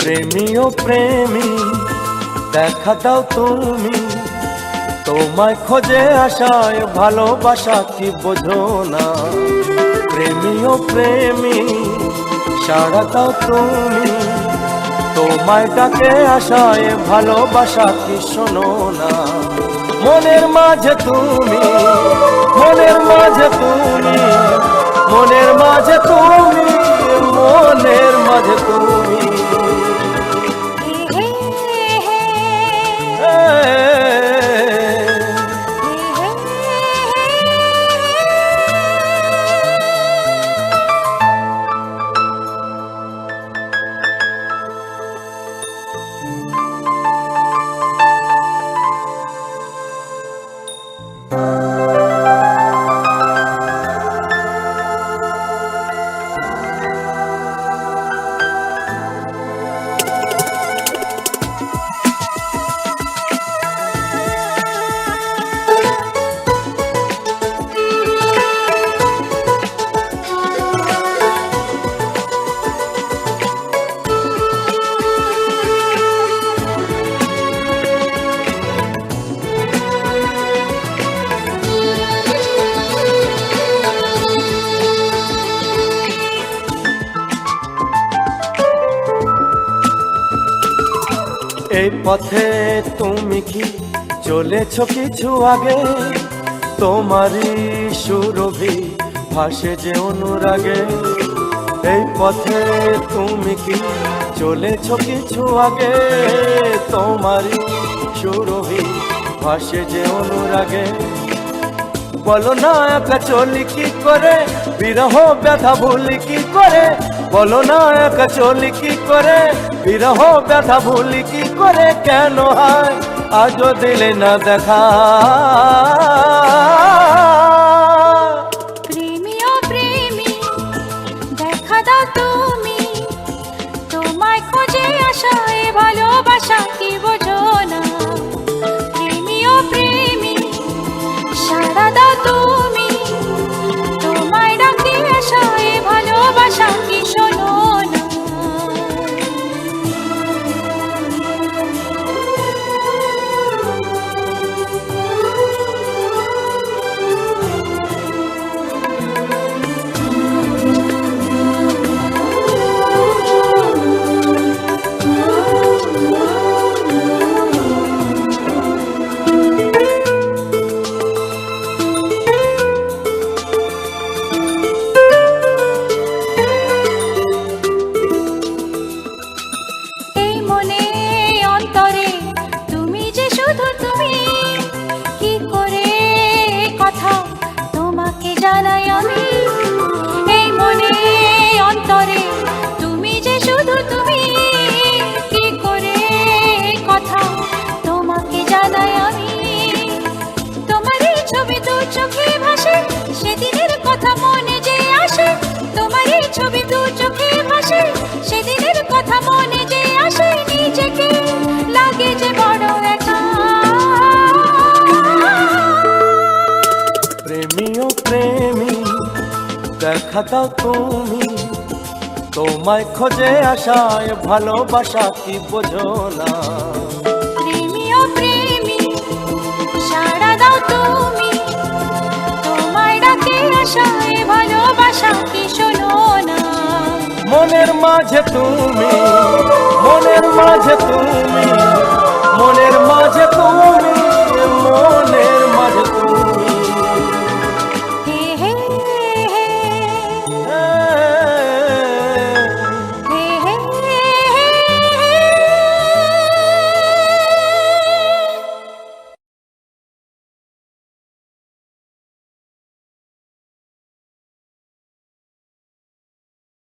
প্রেমী ও প্রেমী দেখা দাও তুমি, তোমায় খোঁজে আশায় ভালোবাসা কি বোঝো না। প্রেমী ও প্রেমী সাড়া দাও তুমি, তোমায় ডাকে আশায় ভালোবাসা কি শোনো না। মনের মাঝে তুমি, মনের মাঝে তুমি, মনের মাঝে তুমি, মনের মাঝে তুমি। এই পথে তুমি কি চলেছ কিছু আগে, তোমারই সুরভি ভাসে যে অনুরাগে। এই পথে তুমি কি চলেছ কিছু আগে, তোমারই সুরভি ভাসে যে অনুরাগে। বলো না একা চলি কি করে, বিরহ ব্যথা ভুলি কি করে। বলো না একা চলি কি করে, বিরহ ব্যথা ভুলি কি করে। কেন হয় আজও দিলে না দেখা। প্রেমী ও প্রেমী দেখা দাও তুমি, তোমায় খোঁজে আশায় ভালোবাসা কি বোঝো না। প্রেমী ও প্রেমী সাড়া দাও তুমি, তোমায় ডাকে আশায় ভালোবাসা কি শোনো না। জানাই আমি এই মনে অন্তরে, তুমি যে শুধু তুমি। কি করে কথা তোমাকে জানাই আমি। তোমার এই ছবি দু চোখে ভাসে, সেদিনের কথা মনে যে আসে। তোমার এই ছবি দু চোখে ভাসে, সেদিনের কথা মনে যে আসে। নিজেকে লাগে যে বড় একা। প্রেমী ও প্রেমী দেখা দাও তুমি, তোমায় খোঁজে আশায় ভালোবাসা কি বোঝো না। প্রেমী ও প্রেমী সাড়া দাও তুমি, তোমায় ডাকে আশায় ভালোবাসা কি শোনো না। মনের মাঝে তুমি, মনের মাঝে তুমি, মনের মাঝে তুমি, মনের মাঝে তুমি।